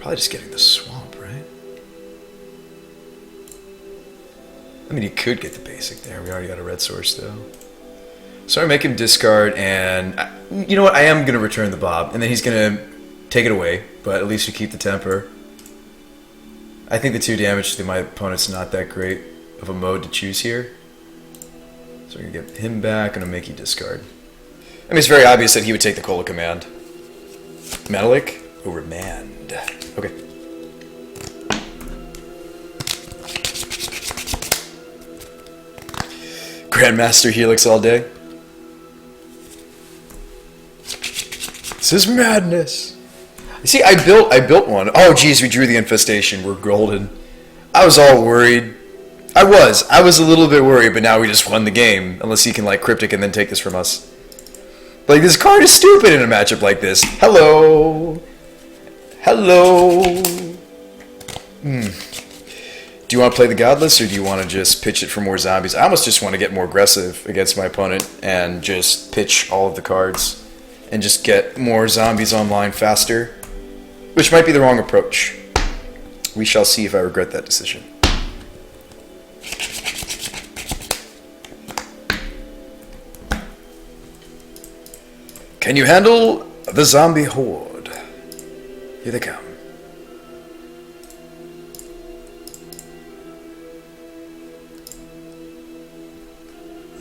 Probably just getting the swamp, right? I mean, he could get the basic there. We already got a red source, though. So I make him discard, and you know what? I am going to return the Bob, and then he's going to take it away, but at least we keep the temper. I think the 2 damage to my opponent's not that great of a mode to choose here. So we're going to get him back, and I'm going to make you discard. I mean, it's very obvious that he would take the Cola command. Metallic over Mand. Okay. Grandmaster Helix all day. This is madness. See, I built one. Oh, geez, we drew the infestation. We're golden. I was all worried. I was a little bit worried, but now we just won the game. Unless he can, like, Cryptic and then take this from us. Like, this card is stupid in a matchup like this. Hello. Hello. Do you want to play the Godless, or do you want to just pitch it for more zombies? I almost just want to get more aggressive against my opponent and just pitch all of the cards and just get more zombies online faster, which might be the wrong approach. We shall see if I regret that decision. Can you handle the zombie horde? Here they come.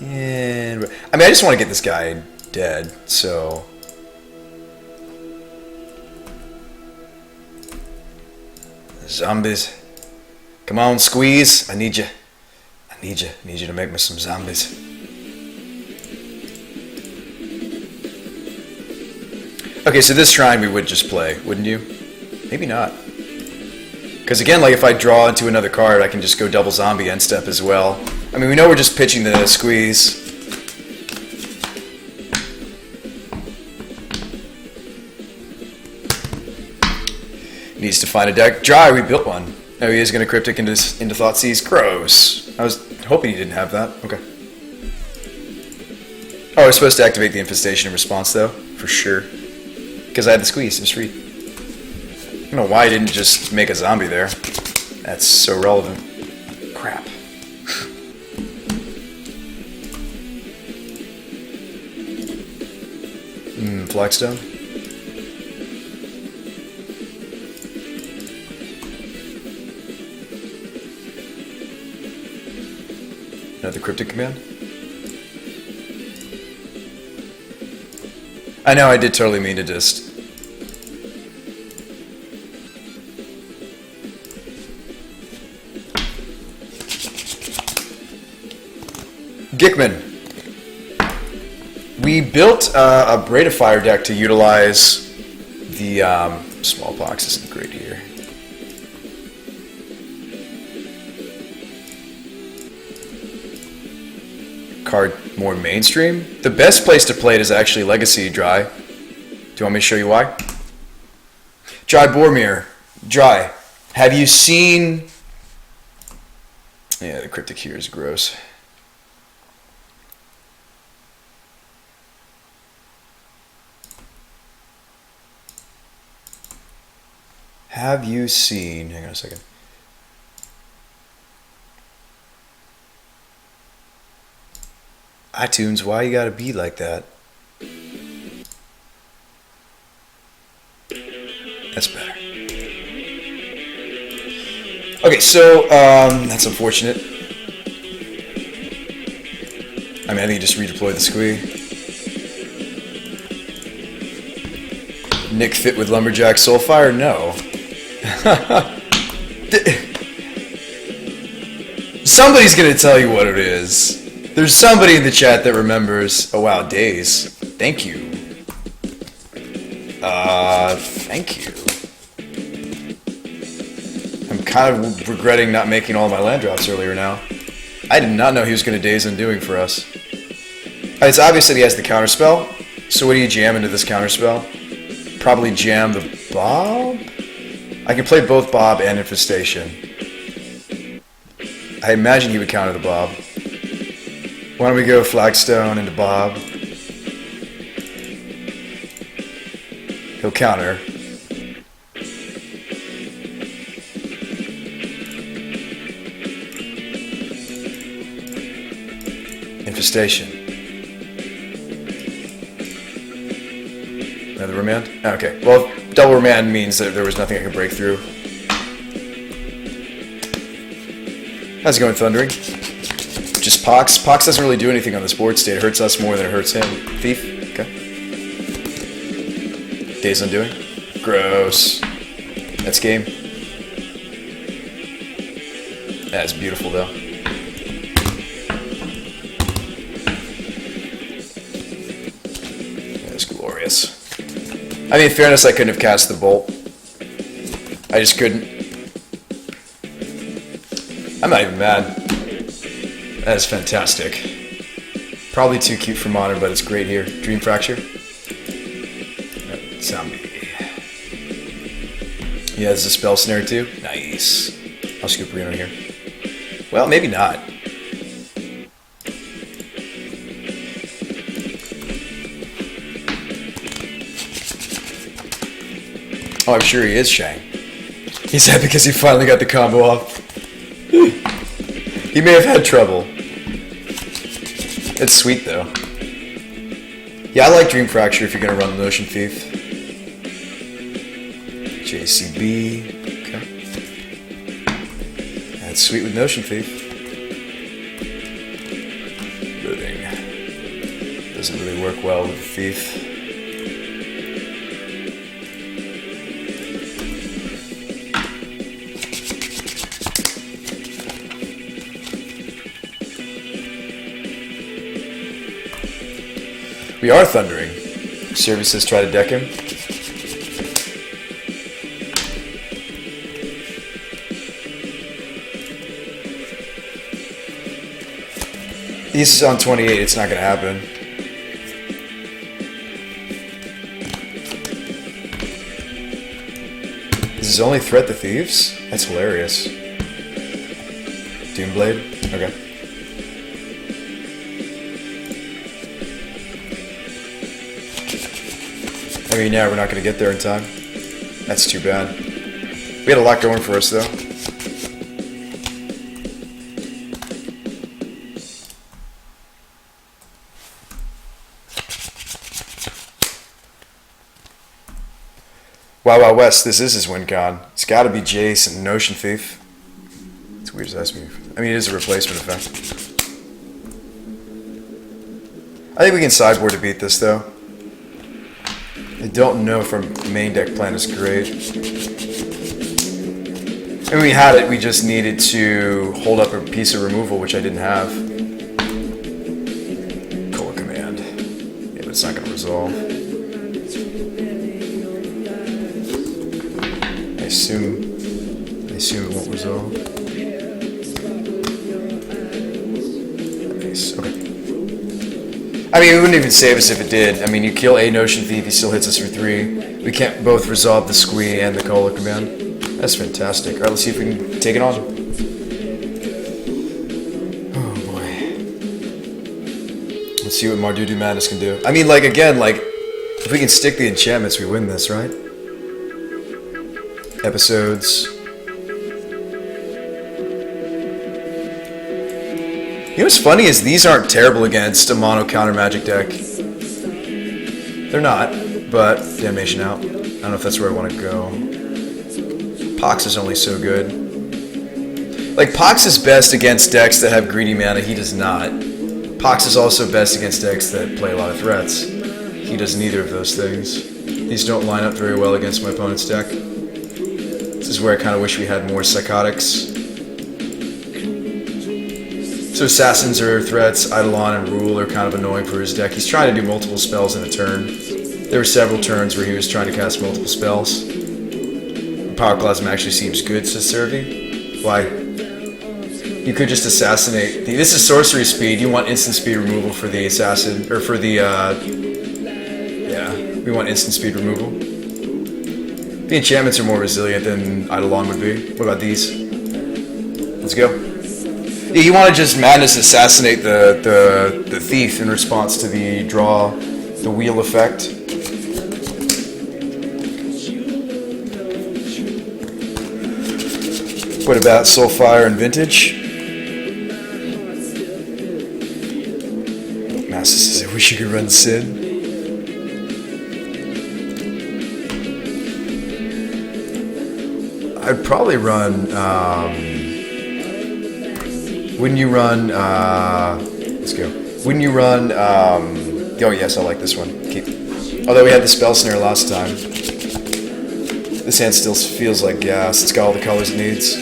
And I mean, I just want to get this guy dead, so zombies. Come on, squeeze. I need you. I need you to make me some zombies. Okay, so this shrine we would just play, wouldn't you? Maybe not. Because again, like if I draw into another card, I can just go double zombie end step as well. I mean, we know we're just pitching the squeeze. Needs to find a deck. Dry, we built one. Oh, he is going to Cryptic into Thoughtseize. Gross. I was hoping he didn't have that. Okay. Oh, I was supposed to activate the infestation in response, though. For sure. Because I had the squeeze. It was free. I don't know why I didn't just make a zombie there. That's so relevant. Crap. Flagstone. Another Cryptic command. I know, I did totally mean to just... Gickman. We built a Braid of Fire deck to utilize the smallpox isn't great here. Card more mainstream. The best place to play it is actually Legacy. Dry. Do you want me to show you why? Dry Boromir. Dry. Have you seen? Yeah, the Cryptic here is gross. Have you seen? Hang on a second. iTunes, why you gotta be like that? That's better. Okay, so that's unfortunate. I mean, I think you just redeployed the squee. Nick fit with Lumberjack Soulfire? No. Somebody's gonna tell you what it is. There's somebody in the chat that remembers. Oh wow, Days. Thank you. Thank you. I'm kind of regretting not making all my land drops earlier now. I did not know he was going to Daze Undoing for us. It's obvious that he has the counterspell. So what do you jam into this counterspell? Probably jam the Bob? I can play both Bob and Infestation. I imagine he would counter the Bob. Why don't we go Flagstone into Bob? He'll counter. infestation. Another remand? Okay. Well, double remand means that there was nothing I could break through. How's it going, Thundering? Just Pox. Pox doesn't really do anything on this board state. It hurts us more than it hurts him. Thief? Okay. Days Undoing? Gross. That's game. That's beautiful, though. That's glorious. I mean, in fairness, I couldn't have cast the bolt. I just couldn't. I'm not even mad. That is fantastic. Probably too cute for modern, but it's great here. Dream Fracture. Zombie. He has a spell snare too. Nice. I'll scoop Reno here. Well, maybe not. Oh, I'm sure he is Shang. He's happy because he finally got the combo off. He may have had trouble. It's sweet though. Yeah, I like Dream Fracture if you're gonna run the Notion Thief. JCB. Okay. That's sweet with Notion Thief. Loading. Doesn't really work well with the Thief. We are Thundering. Services try to deck him. He's on 28, it's not going to happen. Is his only threat the Thieves? That's hilarious. Doomblade? Okay. I mean, yeah, we're not going to get there in time. That's too bad. We had a lot going for us, though. Wow, Wow West, this is his win con. It's got to be Jace and Notion Thief. It's weird to ask me. I mean, it is a replacement effect. I think we can sideboard to beat this, though. I don't know if our main deck plan is great. And we had it, we just needed to hold up a piece of removal, which I didn't have. Cola Command. Yeah, but it's not going to resolve. I assume it won't resolve. Nice, okay. I mean, it wouldn't even save us if it did. I mean, you kill a Notion Thief, he still hits us for 3. We can't both resolve the Squee and the Cola Command. That's fantastic. Alright, let's see if we can take it on. Oh boy. Let's see what Mardudu Madness can do. I mean, like, again, like, if we can stick the enchantments, we win this, right? Episodes. You know what's funny is these aren't terrible against a mono counter magic deck. They're not, but Damnation out. I don't know if that's where I want to go. Pox is only so good. Like, Pox is best against decks that have greedy mana, he does not. Pox is also best against decks that play a lot of threats. He does neither of those things. These don't line up very well against my opponent's deck. This is where I kind of wish we had more Psychotics. So Assassins are threats, Eidolon and Rule are kind of annoying for his deck. He's trying to do multiple spells in a turn. There were several turns where he was trying to cast multiple spells. Power Plasma actually seems good to Servi. Why? You could just assassinate. This is sorcery speed. You want instant speed removal for the assassin, or for the, yeah, we want instant speed removal. The enchantments are more resilient than Eidolon would be. What about these? Let's go. Yeah, you want to just Madness assassinate the thief in response to the draw, the wheel effect. What about Soulfire and Vintage? wish you could run Sin. I'd probably run, wouldn't you run, let's go. Wouldn't you run, oh yes, I like this one. Although we had the Spell Snare last time. This hand still feels like gas. It's got all the colors it needs.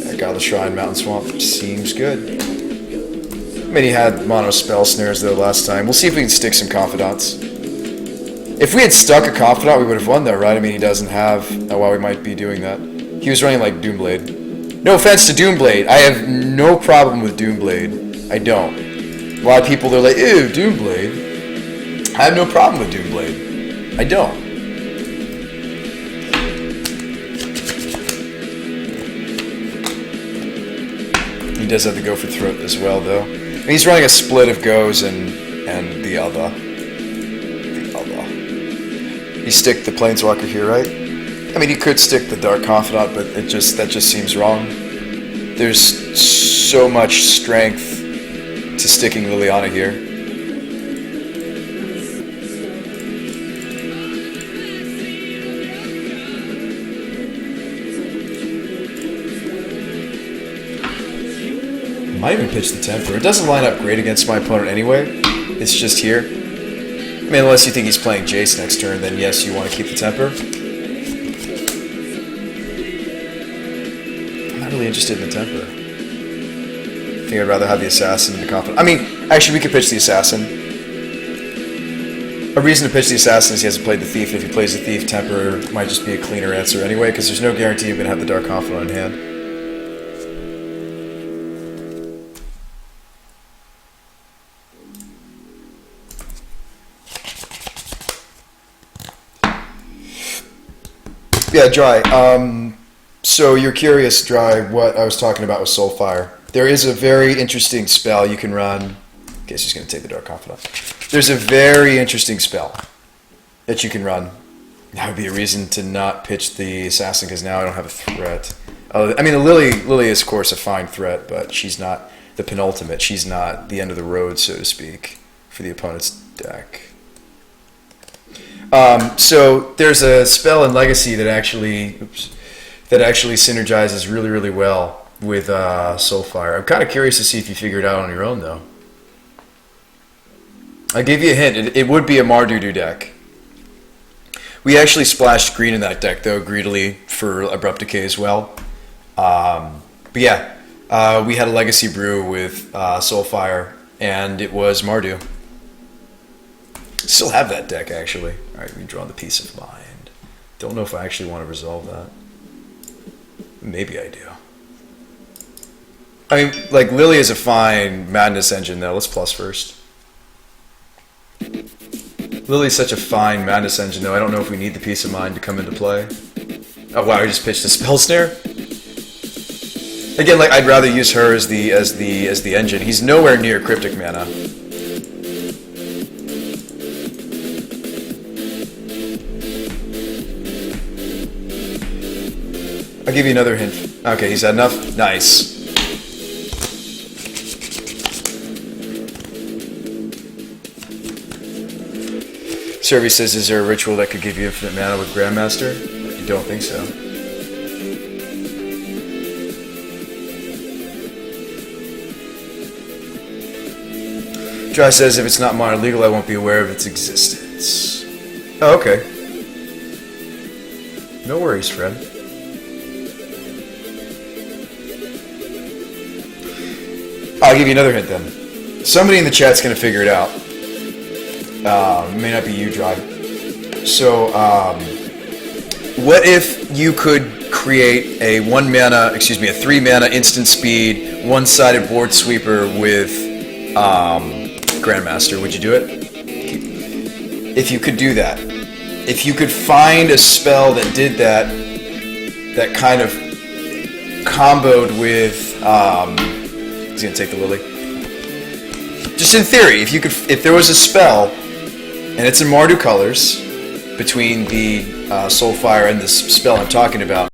Yeah, got the Shrine, Mountain Swamp. Seems good. I mean, he had mono Spell Snares though last time. We'll see if we can stick some Confidants. If we had stuck a Confidant, we would have won though, right? I mean, he doesn't have, while we might be doing that. He was running like Doomblade. No offense to Doomblade. I have no problem with Doomblade. I don't. A lot of people, they're like, ew, Doomblade. I have no problem with Doomblade. I don't. He does have to go for Throat as well, though. And he's running a split of Goes and the other. He stick the Planeswalker here, right? I mean, he could stick the Dark Confidant, but that just seems wrong. There's so much strength to sticking Liliana here. Might even pitch the Temper. It doesn't line up great against my opponent anyway. It's just here. I mean, unless you think he's playing Jace next turn, then yes, you want to keep the Temper. I'm not really interested in the Temper. I think I'd rather have the Assassin and the Confidant. I mean, actually, we could pitch the Assassin. A reason to pitch the Assassin is he hasn't played the Thief. If he plays the Thief, Temper might just be a cleaner answer anyway, because there's no guarantee you're going to have the Dark Confidant in hand. Yeah, Dry. So you're curious, Dry, what I was talking about with Soulfire. There is a very interesting spell you can run. I guess he's going to take the Dark Confidant. There's a very interesting spell that you can run. That would be a reason to not pitch the Assassin, because now I don't have a threat. I mean, the Lily is, of course, a fine threat, but she's not the penultimate. She's not the end of the road, so to speak, for the opponent's deck. So there's a spell in Legacy that actually synergizes really, really well with Soulfire. I'm kind of curious to see if you figure it out on your own, though. I'll give you a hint. It would be a Mardudu deck. We actually splashed green in that deck, though, greedily for Abrupt Decay as well. But yeah, we had a Legacy brew with Soulfire, and it was Mardu. Still have that deck, actually. Alright, we draw the Peace of Mind. Don't know if I actually want to resolve that. Maybe I do. I mean, like, Lily is a fine Madness engine, though. Let's plus first. Lily's such a fine Madness engine, though. I don't know if we need the Peace of Mind to come into play. Oh, wow, I just pitched a Spell Snare? Again, like, I'd rather use her as the engine. He's nowhere near Cryptic Mana. I'll give you another hint. Okay, he's had enough? Nice. Survey says, is there a ritual that could give you infinite mana with Grandmaster? You don't think so. Dry says, if it's not modern legal, I won't be aware of its existence. Oh, okay. No worries, Fred. I'll give you another hint then. Somebody in the chat's going to figure it out. It may not be you, Dry. So, what if you could create a 3 mana instant speed, one-sided board sweeper with Grandmaster? Would you do it? If you could do that. If you could find a spell that did that, that kind of comboed with, he's gonna take the Lily. Just in theory, if there was a spell, and it's in Mardu colors, between the Soulfire and this spell I'm talking about,